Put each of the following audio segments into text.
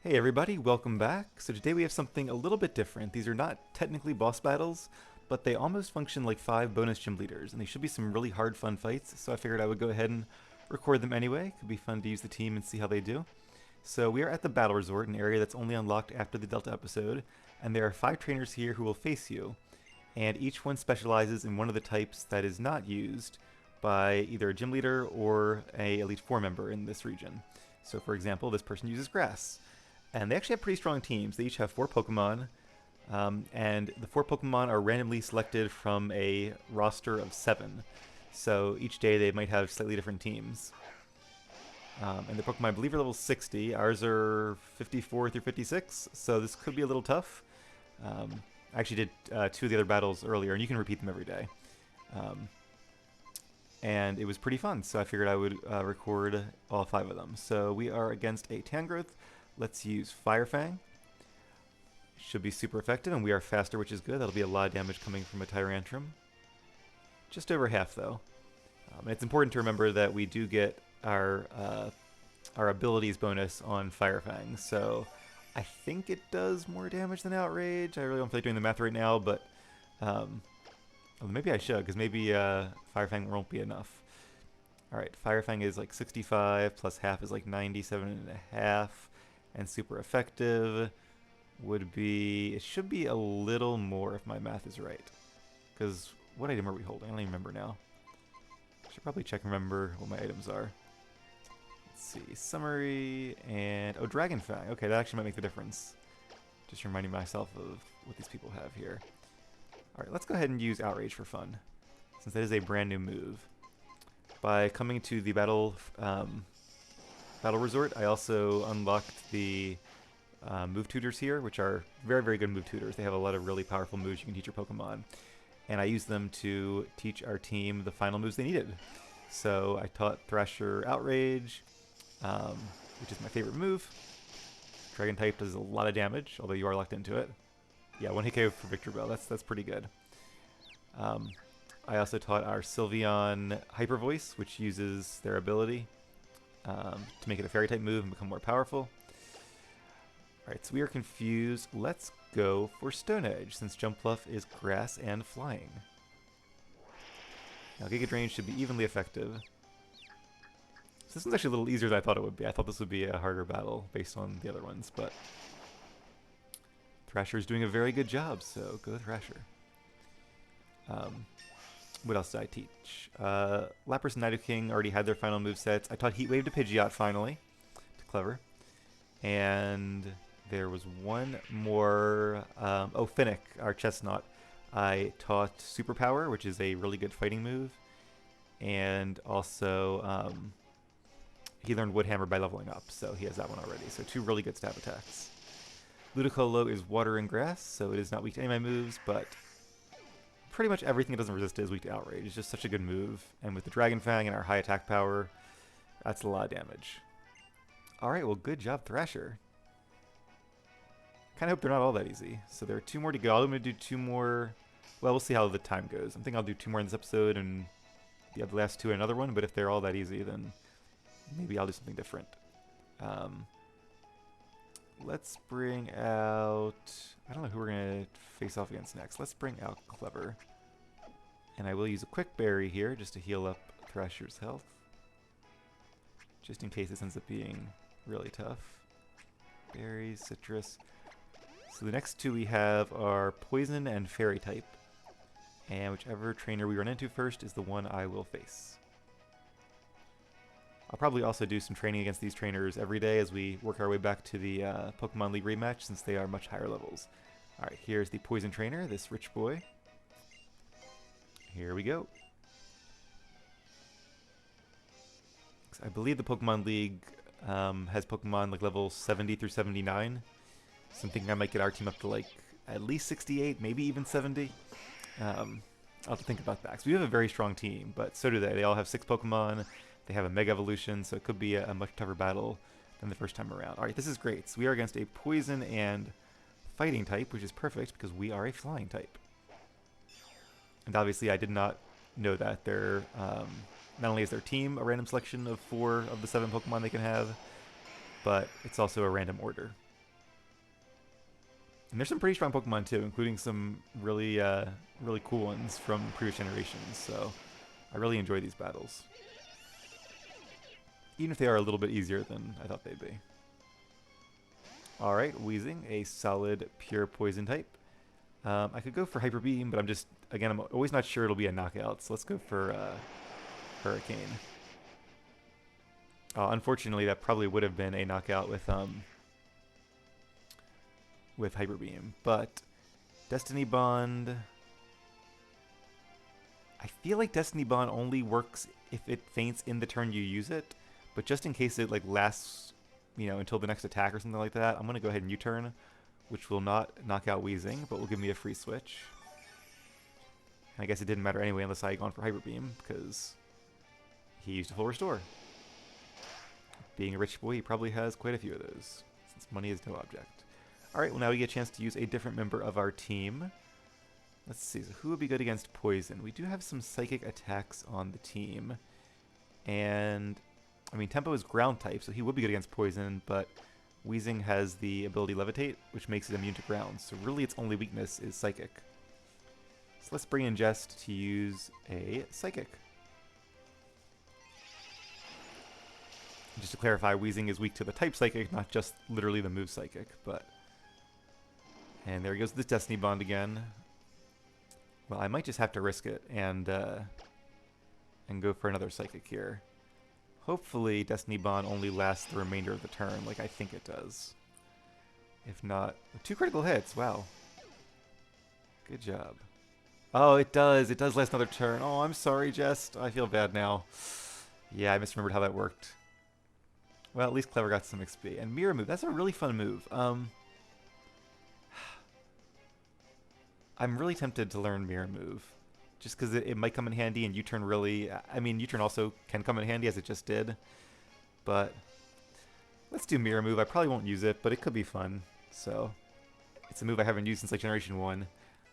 Hey everybody, welcome back. So today we have something a little bit different. These are not technically boss battles, but they almost function like 5 bonus gym leaders, and they should be some really hard fun fights, so I figured I would go ahead and record them anyway. Could be fun to use the team and see how they do. So we are at the Battle Resort, an area that's only unlocked after the Delta episode, and there are 5 trainers here who will face you, and each one specializes in one of the types that is not used by either a gym leader or a Elite Four member in this region. So for example, this person uses grass. And they actually have pretty strong teams. They each have 4 Pokemon, and the 4 Pokemon are randomly selected from a roster of 7. So each day they might have slightly different teams. And the Pokemon, I believe, are level 60. Ours are 54 through 56, so this could be a little tough. I actually did 2 of the other battles earlier, and you can repeat them every day. And it was pretty fun, so I figured I would record all 5 of them. So we are against a Tangrowth. Let's use Fire Fang. Should be super effective, and we are faster, which is good. That'll be a lot of damage coming from a Tyrantrum. Just over half, though. And it's important to remember that we do get our abilities bonus on Fire Fang, so I think it does more damage than Outrage. I really don't feel like doing the math right now, but well, maybe I should, because maybe Fire Fang won't be enough. Alright, Fire Fang is like 65, plus half is like 97.5. And super effective would be, it should be a little more if my math is right. Because what item are we holding? I don't even remember now. I should probably check and remember what my items are. Let's see, summary, and, oh, Dragon Fang. Okay, that actually might make the difference. Just reminding myself of what these people have here. Alright, let's go ahead and use Outrage for fun, since that is a brand new move. By coming to the Battle Resort, I also unlocked the move tutors here, which are very, very good move tutors. They have a lot of really powerful moves you can teach your Pokemon. And I used them to teach our team the final moves they needed. So I taught Thrasher Outrage, which is my favorite move. Dragon type does a lot of damage, although you are locked into it. Yeah, 1 hit KO for Victor Bell. That's pretty good. I also taught our Sylveon Hyper Voice, which uses their ability to make it a fairy type move and become more powerful. Alright, so we are confused. Let's go for Stone Edge, since Jumpluff is grass and flying. Now Giga Drain should be evenly effective. So this one's actually a little easier than I thought it would be. I thought this would be a harder battle based on the other ones, but Thrasher is doing a very good job, so go Thrasher. What else did I teach? Lapras and Nidoking already had their final movesets. I taught Heat Wave to Pidgeot finally. Clever. And there was one more. Oh, Finnick, our Chestnut. I taught Superpower, which is a really good fighting move. And also, he learned Woodhammer by leveling up, so he has that one already. So 2 really good stab attacks. Ludicolo is Water and Grass, so it is not weak to any of my moves, but pretty much everything it doesn't resist is weak to Outrage. It's just such a good move. And with the Dragon Fang and our high attack power, that's a lot of damage. Alright, well, good job, Thrasher. Kind of hope they're not all that easy. So there are 2 more to go. I'm going to do 2 more. Well, we'll see how the time goes. I'm thinking I'll do 2 more in this episode and the last 2 in another one. But if they're all that easy, then maybe I'll do something different. Let's bring out... I don't know who we're going to face off against next. Let's bring out Clever. And I will use a quick berry here just to heal up Thrasher's health. Just in case this ends up being really tough. Berries, citrus. So the next 2 we have are Poison and Fairy type. And whichever trainer we run into first is the one I will face. I'll probably also do some training against these trainers every day as we work our way back to the Pokemon League rematch, since they are much higher levels. Alright, here's the Poison Trainer, this rich boy. Here we go. I believe the Pokemon League has Pokemon like level 70 through 79. So I'm thinking I might get our team up to like at least 68, maybe even 70. I'll have to think about that, because we have a very strong team, but so do they. They all have 6 Pokemon. They have a Mega Evolution, so it could be a much tougher battle than the first time around. Alright, this is great. So we are against a Poison and Fighting type, which is perfect because we are a Flying type. And obviously I did not know that. They're, not only is their team a random selection of 4 of the 7 Pokemon they can have, but it's also a random order. And there's some pretty strong Pokemon too, including some really, really cool ones from previous generations. So I really enjoy these battles, even if they are a little bit easier than I thought they'd be. All right, Weezing, a solid pure poison type. I could go for Hyper Beam, but I'm always not sure it'll be a knockout. So let's go for Hurricane. Unfortunately, that probably would have been a knockout with Hyper Beam, but Destiny Bond. I feel like Destiny Bond only works if it faints in the turn you use it, but just in case it like lasts, until the next attack or something like that, I'm gonna go ahead and U-turn, which will not knock out Weezing, but will give me a free switch. And I guess it didn't matter anyway unless I had gone for Hyper Beam, because he used a full restore. Being a rich boy, he probably has quite a few of those, since money is no object. Alright, well now we get a chance to use a different member of our team. Let's see, so who would be good against Poison? We do have some Psychic attacks on the team. And, Tempo is Ground type, so he would be good against Poison, but Weezing has the ability Levitate, which makes it immune to Ground. So really its only weakness is Psychic. So let's bring in Jest to use a Psychic. Just to clarify, Weezing is weak to the type Psychic, not just literally the move Psychic, but... And there he goes with this Destiny Bond again. Well, I might just have to risk it and go for another Psychic here. Hopefully, Destiny Bond only lasts the remainder of the turn, like I think it does. If not... 2 critical hits, wow. Good job. Oh, it does. It does last another turn. Oh, I'm sorry, Jest. I feel bad now. Yeah, I misremembered how that worked. Well, at least Clever got some XP. And Mirror Move, that's a really fun move. I'm really tempted to learn Mirror Move. Just because it might come in handy, and U-turn really... U-turn also can come in handy, as it just did. But let's do Mirror Move. I probably won't use it, but it could be fun. So it's a move I haven't used since like Generation 1.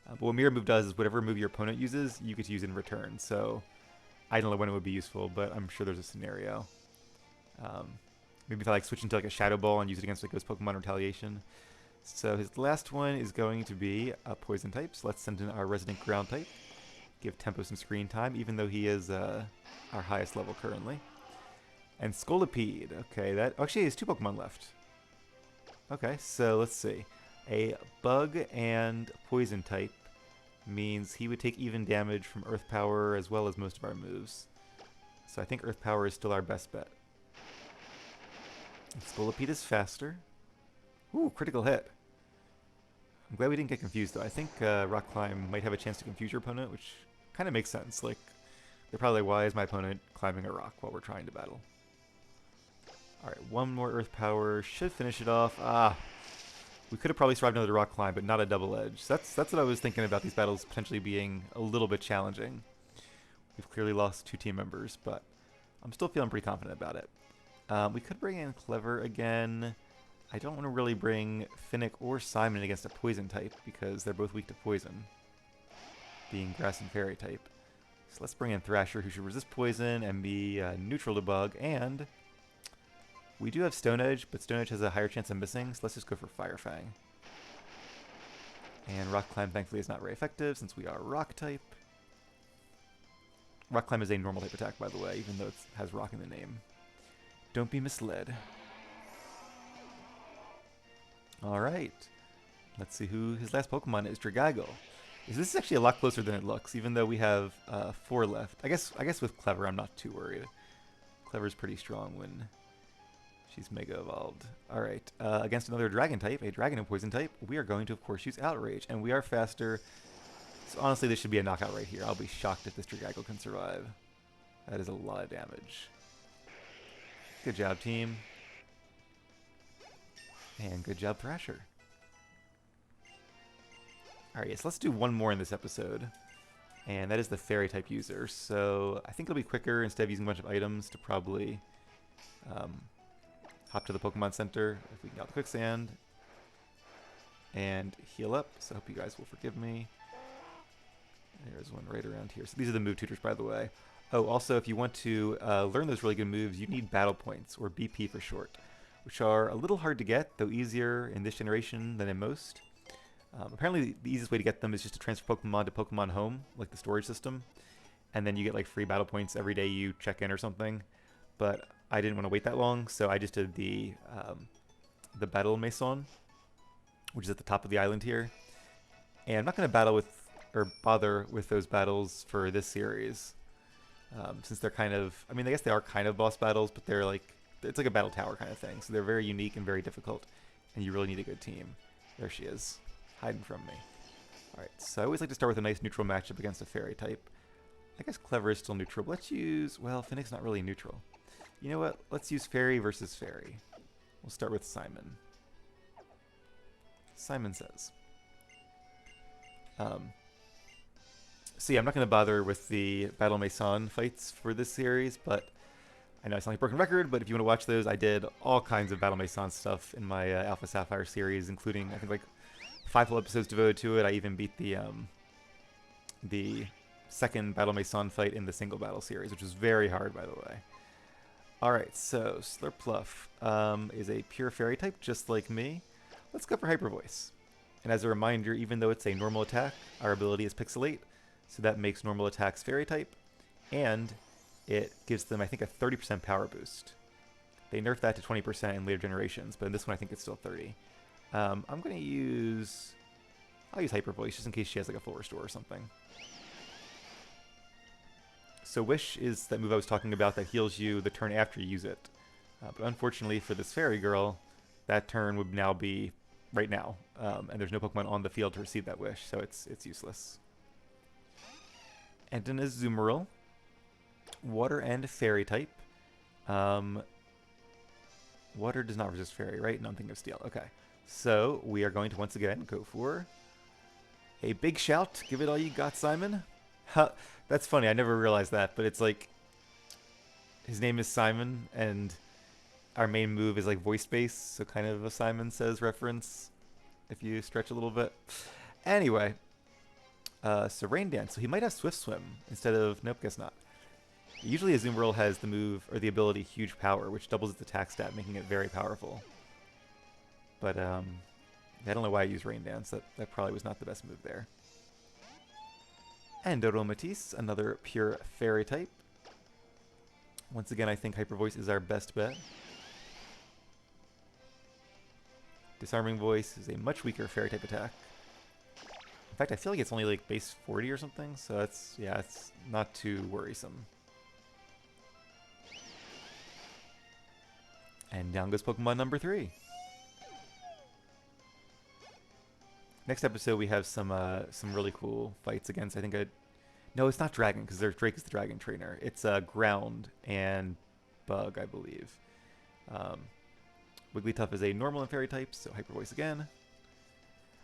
But what Mirror Move does is whatever move your opponent uses, you get to use in return. So I don't know when it would be useful, but I'm sure there's a scenario. Maybe if I switch into like a Shadow Ball and use it against like Ghost Pokemon Retaliation. So his last one is going to be a Poison type. So let's send in our Resident Ground type. Give Tempo some screen time, even though he is our highest level currently. And Scolipede. Okay, that actually has 2 Pokemon left. Okay, so let's see. A Bug and Poison type means he would take even damage from Earth Power as well as most of our moves. So I think Earth Power is still our best bet. Scolipede is faster. Ooh, critical hit. I'm glad we didn't get confused, though. I think Rock Climb might have a chance to confuse your opponent, which kind of makes sense. Like, they're probably, why is my opponent climbing a rock while we're trying to battle? Alright, 1 more Earth Power. Should finish it off. We could have probably survived another Rock Climb, but not a Double Edge. That's what I was thinking about these battles potentially being a little bit challenging. We've clearly lost 2 team members, but I'm still feeling pretty confident about it. We could bring in Clever again. I don't want to really bring Finnick or Simon against a Poison type because they're both weak to Poison, being Grass and Fairy type. So let's bring in Thrasher, who should resist Poison and be neutral to Bug, and we do have Stone Edge, but Stone Edge has a higher chance of missing, so let's just go for Fire Fang. And Rock Climb, thankfully, is not very effective since we are Rock type. Rock Climb is a normal type attack, by the way, even though it has Rock in the name. Don't be misled. Alright. Let's see who his last Pokemon is. Dragago. This is actually a lot closer than it looks, even though we have 4 left. I guess with Clever, I'm not too worried. Clever's pretty strong when she's Mega Evolved. Alright. Against another Dragon type, a Dragon and Poison type, we are going to, of course, use Outrage. And we are faster. So honestly, this should be a knockout right here. I'll be shocked if this Dragago can survive. That is a lot of damage. Good job, team. And good job, Thrasher. Alright, yes, let's do one more in this episode. And that is the Fairy type user. So I think it'll be quicker instead of using a bunch of items to probably hop to the Pokemon Center if we can get out the Quicksand. And heal up, so I hope you guys will forgive me. There's one right around here. So these are the move tutors, by the way. Oh, also, if you want to learn those really good moves, you need battle points, or BP for short, which are a little hard to get, though easier in this generation than in most. Apparently, the easiest way to get them is just to transfer Pokemon to Pokemon Home, like the storage system, and then you get like free battle points every day you check in or something. But I didn't want to wait that long, so I just did the Battle Maison, which is at the top of the island here. And I'm not going to battle with or bother with those battles for this series, since they're kind of, I mean, I guess they are kind of boss battles, but they're like, it's like a battle tower kind of thing. So they're very unique and very difficult, and you really need a good team. There she is, hiding from me. All right, so I always like to start with a nice neutral matchup against a fairy type. I guess Clever is still neutral. But let's use, well, Finnick's not really neutral. You know what? Let's use fairy versus fairy. We'll start with Simon. Simon says. So yeah, I'm not going to bother with the Battle Maison fights for this series, but I know I sound like a broken record, but if you want to watch those, I did all kinds of Battle Maison stuff in my Alpha Sapphire series, including, I think, like 5 full episodes devoted to it. I even beat the second Battle Maison fight in the single battle series, which was very hard, by the way. Alright, so Slurpluff is a pure fairy type, just like me. Let's go for Hyper Voice. And as a reminder, even though it's a normal attack, our ability is Pixelate, so that makes normal attacks fairy type, and it gives them, I think, a 30% power boost. They nerfed that to 20% in later generations, but in this one I think it's still 30. I'm going to use... I'll use Hyper Voice just in case she has like a full restore or something. So Wish is that move I was talking about that heals you the turn after you use it. But unfortunately for this fairy girl, that turn would now be right now. And there's no Pokemon on the field to receive that Wish, so it's useless. And an Azumarill. Water and Fairy type. Water does not resist Fairy, right? No, I'm thinking of Steel. Okay. So we are going to once again go for a big shout. Give it all you got, Simon. That's funny. I never realized that, but it's like his name is Simon, and our main move is like voice based, so kind of a Simon Says reference if you stretch a little bit. Anyway, so Rain Dance. So he might have Swift Swim instead of, nope, guess not. Usually Azumarill has the move, or the ability Huge Power, which doubles its attack stat, making it very powerful. But I don't know why I used Rain Dance. That probably was not the best move there. And Aromatisse, another pure fairy type. Once again, I think Hyper Voice is our best bet. Disarming Voice is a much weaker fairy type attack. In fact, I feel like it's only like base 40 or something, so that's, yeah, it's not too worrisome. And down goes Pokemon number 3. Next episode, we have some really cool fights against, I think, no, it's not Dragon, because Drake is the Dragon trainer. It's Ground and Bug, I believe. Wigglytuff is a normal and fairy type, so Hyper Voice again.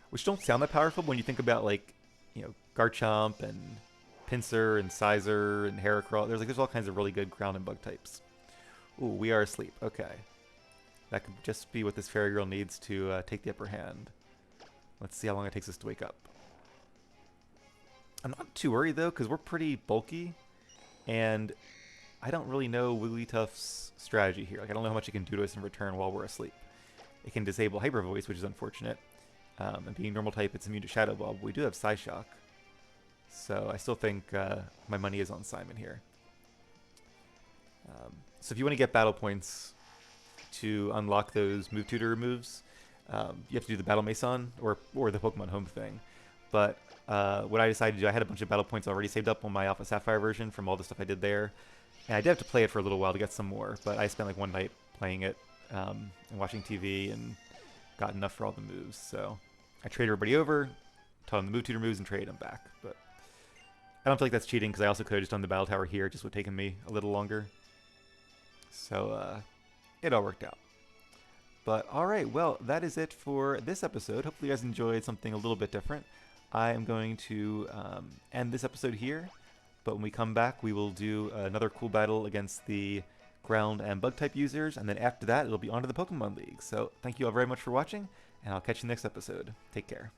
Which don't sound that powerful when you think about, like, you know, Garchomp and Pinsir and Sizer and Heracross. There's all kinds of really good ground and bug types. Ooh, we are asleep. Okay. That could just be what this fairy girl needs to take the upper hand. Let's see how long it takes us to wake up. I'm not too worried, though, because we're pretty bulky, and I don't really know Wigglytuff's strategy here. Like, I don't know how much it can do to us in return while we're asleep. It can disable Hyper Voice, which is unfortunate. And being normal type, it's immune to Shadow Ball, but we do have Psyshock. So I still think my money is on Simon here. So if you want to get battle points to unlock those Move Tutor moves, you have to do the Battle Maison or the Pokemon Home thing. But what I decided to do, I had a bunch of battle points already saved up on my Alpha Sapphire version from all the stuff I did there. And I did have to play it for a little while to get some more, but I spent like one night playing it and watching TV and got enough for all the moves. So I traded everybody over, taught them the Move Tutor moves, and traded them back. But I don't feel like that's cheating because I also could have just done the Battle Tower here. It just would have taken me a little longer. So it all worked out. But alright, well, that is it for this episode. Hopefully you guys enjoyed something a little bit different. I am going to end this episode here, but when we come back, we will do another cool battle against the ground and bug type users, and then after that, it'll be on to the Pokemon League. So thank you all very much for watching, and I'll catch you next episode. Take care.